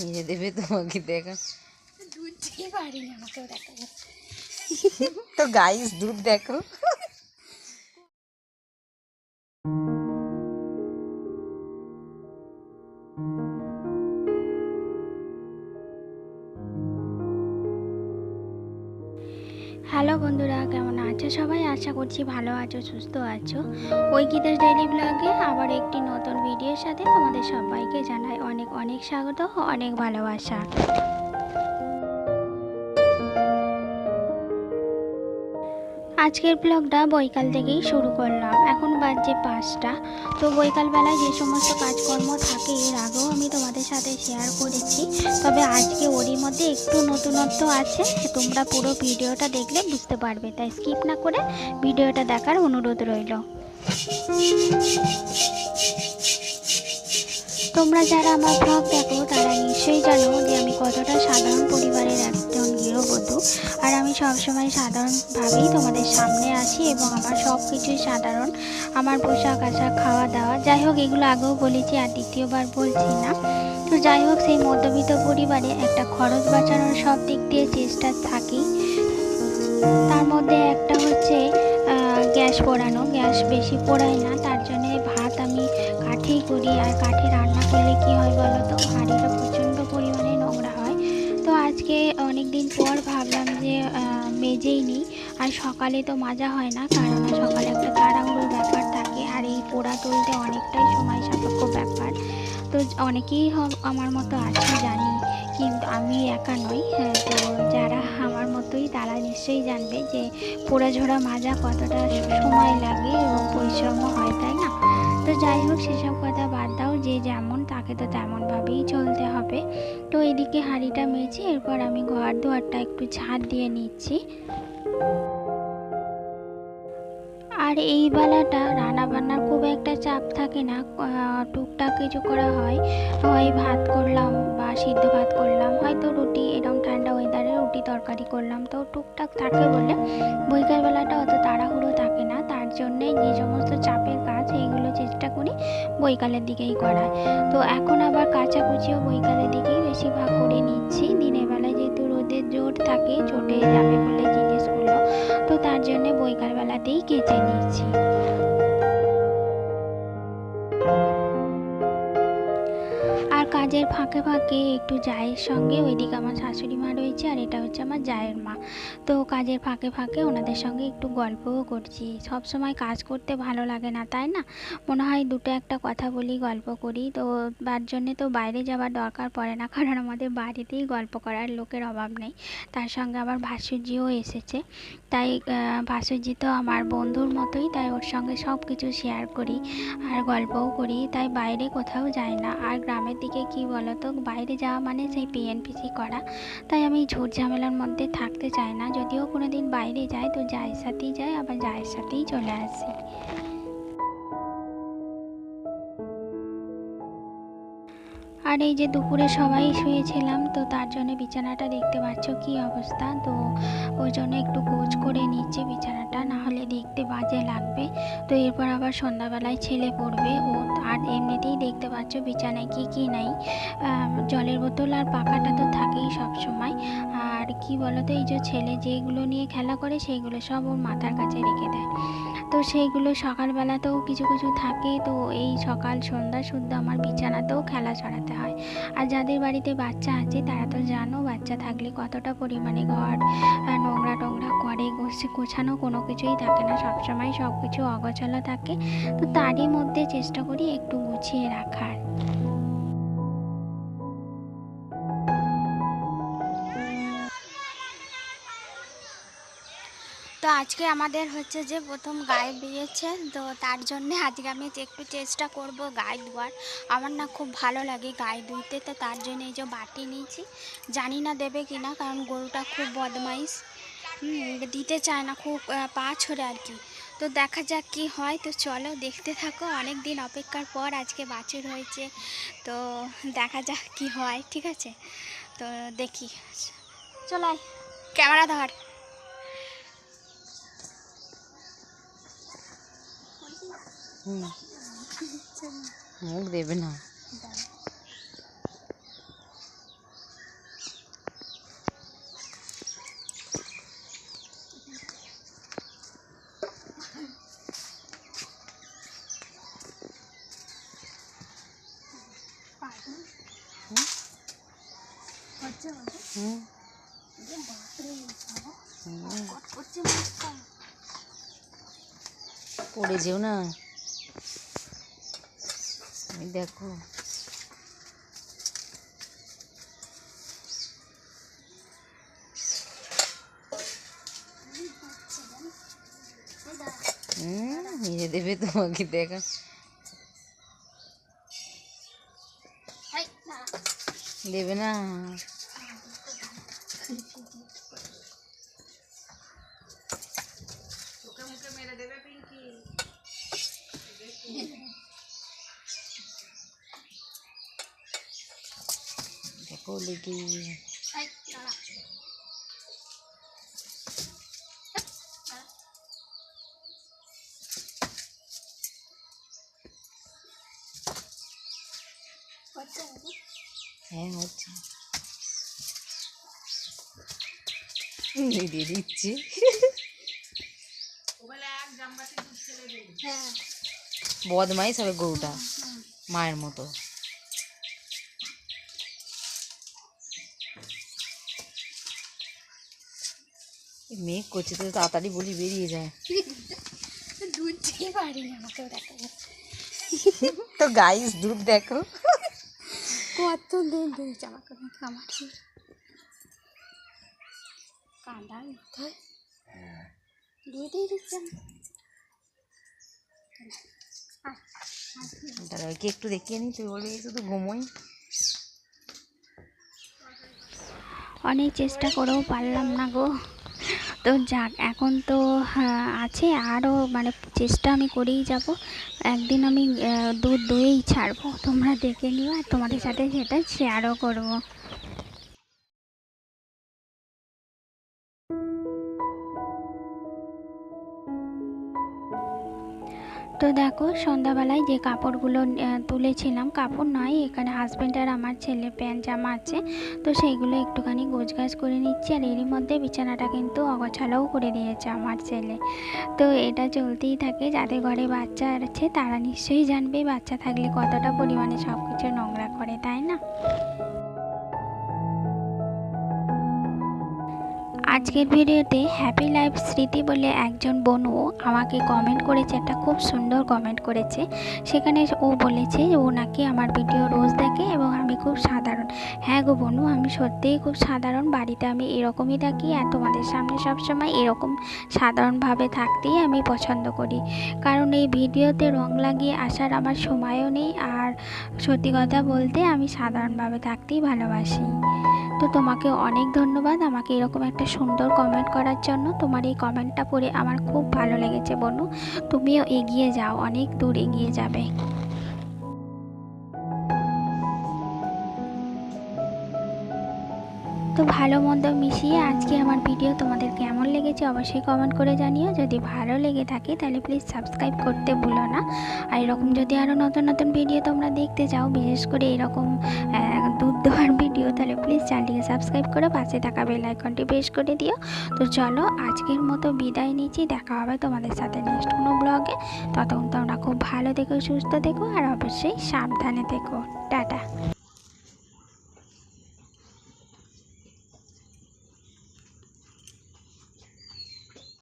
নিজে দেবে তোমাকে দেখা দুধ দিয়ে পারিনি আমাকেও দেখাবো তো গাইস দুধ দেখো। হ্যালো বন্ধুরা, কেমন আছো সবাই? আশা করছি ভালো আছো, সুস্থ আছো। ঐকিতাস ডেইলি ব্লগে আবার একটি নতুন ভিডিওর সাথে তোমাদের সবাইকে জানাই অনেক অনেক স্বাগত, অনেক ভালোবাসা। আজকের ব্লগটা বৈকাল থেকেই শুরু করলাম। এখন বাজছে 5টা। তো বৈকালবেলায় যে সমস্ত কাজকর্ম থাকে এর আগেও আমি তোমাদের সাথে শেয়ার করেছি, তবে আজকে ওরই মধ্যে একটু নতুনত্ব আছে। তোমরা পুরো ভিডিওটা দেখলে বুঝতে পারবে, তাই স্কিপ না করে ভিডিওটা দেখার অনুরোধ রইল। তোমরা যারা আমার ব্লগ দেখো তারা নিশ্চয়ই জানো যে আমি কতটা সাধারণ পরিবারের একজন গৃহবধূ, আর আমি সবসময় সাধারণভাবেই তোমাদের সামনে আসি এবং আমার সব কিছুই সাধারণ। আমার পোশাক আশাক, খাওয়া দাওয়া, যাই হোক এগুলো আগেও বলেছি আর দ্বিতীয়বার বলছি না। তো যাই হোক, সেই মধ্যবিত্ত পরিবারে একটা খরচ বাঁচানোর সব দিক দিয়ে চেষ্টা থাকি। তার মধ্যে একটা হচ্ছে গ্যাস পোড়ানো। গ্যাস বেশি পোড়াই না, তার জন্যে ভাত আমি কাঠেই করি। আর কাঠে রান্না করলে কি হয় বলো তো, হাঁড়িটা প্রচণ্ড পরিমাণে নোংরা হয়। তো আজকে অনেক দিন পর ভাবলাম যে মেজেই নিই। আর সকালে তো মাজা হয় না, কারণ সকালে একটা তাড়াহুড়োর ব্যাপার থাকে, আর এই পোড়া তুলতে অনেকটাই সময় সাপেক্ষ ব্যাপার। তো অনেকেই আমার মতো আছে জানি, কিন্তু আমি একা নই। তো যারা আমার মতোই তারা নিশ্চয়ই জানবে যে পোড়াঝোড়া মাজা কতটা সময় লাগে এবং পরিশ্রমও হয়, তাই না? তো যাই হোক, সেসব কথা বাদ দাও, যে যেমন তাকে তো তেমনভাবেই চলতে হবে। তো এদিকে হাঁড়িটা মেজে এরপর আমি ঘর দুয়ারটা একটু ঝাড় দিয়ে নিচ্ছি। আর এই বেলাটা রান্নাবান্নার খুব একটা চাপ থাকে না, টুকটাক কিছু করা হয়। হয় ভাত করলাম বা সিদ্ধ ভাত করলাম, হয়তো রুটি, এরকম ঠান্ডা ওয়েদারে রুটি তরকারি করলাম। তো টুকটাক থাকে বলে বৈকালবেলাটা অত তাড়াহুড়ো থাকে না। তার জন্যে যে সমস্ত চাপের কাজ এইগুলো চেষ্টা করি বৈকালের দিকেই করার। তো এখন আবার কাচাকুচিও বৈকালের দিকেই বেশিরভাগ করে নিচ্ছি। দিনের বেলায় যেহেতু রোদের জোর থাকে, চটে যাবে বলে জিনিসগুলো, তো তার জন্যে বৈকালবেলাতেই কেচে নিচ্ছি। আর কাজের ফাঁকে ফাঁকে একটু জায়ের সঙ্গে, ওইদিকে আমার শাশুড়ি মা রয়েছে আর এটা হচ্ছে আমার জায়ের মা, তো কাজের ফাঁকে ফাঁকে ওনাদের সঙ্গে একটু গল্পও করছি। সব সময় কাজ করতে ভালো লাগে না, তাই না? মনে হয় দুটো একটা কথা বলি, গল্প করি। তো তার জন্যে তো বাইরে যাওয়ার দরকার পড়ে না, কারণ আমাদের বাড়িতেই গল্প করার লোকের অভাব নেই। তার সঙ্গে আমার ভাসুরজিও এসেছে, তাই ভাসুরজি তো আমার বন্ধুর মতোই, তাই ওর সঙ্গে সব কিছু শেয়ার করি আর গল্পও করি। তাই বাইরে কোথাও যাই না। আর গ্রামের দিকে কি বলো তো, বাইরে যাওয়া মানে সেই পিএনপিসি করা, তাই আমি ঝুট ঝামেলার মধ্যে থাকতে চাই না। যদিও কোনো দিন বাইরে যাই তো জায়ের সাথেই যাই, আবার জায়ের সাথেই চলে আসি। আর এই যে দুপুরে সবাই শুয়েছিলাম, তো তার জন্য বিছানাটা দেখতে পাচ্ছ কি অবস্থা। তো ওই জন্য একটু গোছ করে নিচ্ছে বিছানাটা, না হলে দেখতে বাজে লাগবে। তো এরপর আবার সন্ধ্যাবেলায় ছেলে পড়বে ও, আর এমনিতেই দেখতে পাচ্ছ বিছানায় কি কি নেই। জলের বোতল আর পাখাটা তো থাকেই সব সময়। আর কি বলতো, এই যে ছেলে যেগুলো নিয়ে খেলা করে সেইগুলো সব ওর মাথার কাছে রেখে দেয়। তো সেইগুলো সকালবেলাতেও কিছু কিছু থাকে। তো এই সকাল সন্ধ্যা শুদ্ধ আমার বিছানাতেও খেলা ছড়াতে হয়। আর যাদের বাড়িতে বাচ্চা আছে তারা তো জানো, বাচ্চা থাকলে কতটা পরিমাণে ঘর নোংরা টোংরা করে, গোছানো কোনো কিছুই থাকে না, সবসময় সব কিছু অগোছালো থাকে। তো তারই মধ্যে চেষ্টা করি একটু গুছিয়ে রাখার। তো আজকে আমাদের হচ্ছে যে প্রথম গায়ে বেরিয়েছে, তো তার জন্য আজকে আমি একটু চেষ্টা করব গায়ে ধোয়ার। আমার না খুব ভালো লাগে গায়ে ধুইতে, তো তার জন্য এই যে বাটি নিয়েছি। জানি না দেবে কি না, কারণ গরুটা খুব বদমাইশ, দিতে চায় না, খুব পা ছড়ে আর কি। তো দেখা যাক কি হয়। তো চলো দেখতে থাকো, অনেক দিন অপেক্ষার পর আজকে বাছুর হয়েছে, তো দেখা যাক কি হয়, ঠিক আছে? তো দেখি, চলো ক্যামেরা ধর। মুখ দেবে না। হুম পড়ে যেও না, আমি দেখো। মেরে দেবে তোমাকে, দেখা দেবে না। দেখো লেগে হ্যাঁ হচ্ছে, দিয়ে দিচ্ছি। বদমাইশ হবে গরুটা, মায়ের মতো। মেঘ করছে তো তাড়াতাড়ি বলি বেরিয়ে যায়। তো গাইস দুধ দেখো কত দুধ দিয়েছে আমাকে, আমার কাঁদার মাথায় দুধই দিচ্ছে। দাঁড়াকে একটু দেখিয়ে নি, তুই বলবি শুধু ঘুমোই। অনেক চেষ্টা করেও পারলাম না গো। তো যাক, এখন তো আছে আরও, মানে চেষ্টা আমি করেই যাব। একদিন আমি দুধ দইয়েই ছাড়বো, তোমরা দেখে নিও আর তোমাদের সাথে সেটা শেয়ারও করবো। তো দেখো, সন্ধ্যাবেলায় যে কাপড়গুলো তুলেছিলাম, কাপড় নয়, এখানে হাজব্যান্ড আর আমার ছেলের প্যান্ট জামা আছে, তো সেইগুলো একটুখানি গোছগাছ করে নিচ্ছি। আর এরই মধ্যে বিছানাটা কিন্তু অগোছালোও করে দিয়েছে আমার ছেলে। তো এটা চলতেই থাকে। যাদের ঘরে বাচ্চা আছে তারা নিশ্চয়ই জানবে বাচ্চা থাকলে কতটা পরিমাণে সব কিছু নোংরা করে, তাই না? আজকের ভিডিওতে হ্যাপি লাইফ স্মৃতি বলে একজন বোনও আমাকে কমেন্ট করেছে, একটা খুব সুন্দর কমেন্ট করেছে। সেখানে ও বলেছে ও নাকি আমার ভিডিও রোজ দেখে এবং আমি খুব সাধারণ। হ্যাঁ গো বোনু, আমি সত্যিই খুব সাধারণ, বাড়িতে আমি এরকমই থাকি আর তোমাদের সামনে সবসময় এরকম সাধারণভাবে থাকতেই আমি পছন্দ করি। কারণ এই ভিডিওতে রং লাগিয়ে আসার আমার সময়ও নেই, আর সত্যি কথা বলতে আমি সাধারণভাবে থাকতেই ভালোবাসি। তো তোমাকে অনেক ধন্যবাদ আমাকে এরকম একটা সুন্দর কমেন্ট করার জন্য। তোমার এই কমেন্টটা পড়ে আমার খুব ভালো লেগেছে বোনু, তুমিও এগিয়ে যাও, অনেক দূর এগিয়ে যাবে। তো ভালো মন্দ মিশিয়ে আজকে আমার ভিডিও তোমাদের কেমন লেগেছে অবশ্যই কমেন্ট করে জানিও। যদি ভালো লেগে থাকে তাহলে প্লিজ সাবস্ক্রাইব করতে ভুলো না। আর এরকম যদি আরও নতুন নতুন ভিডিও তোমরা দেখতে চাও, বিশেষ করে এরকম দুধ দেওয়ার ভিডিও, তাহলে প্লিজ চ্যানেলটিকে সাবস্ক্রাইব করে পাশে থাকা বেল আইকনটি প্রেস করে দিও। তো চলো আজকের মতো বিদায় নিচ্ছি, দেখা হবে তোমাদের সাথে নেক্সট কোনো ব্লগে। ততক্ষণ তোমরা খুব ভালো থেকো, সুস্থ থেকো আর অবশ্যই সাবধানে থেকো। টাটা।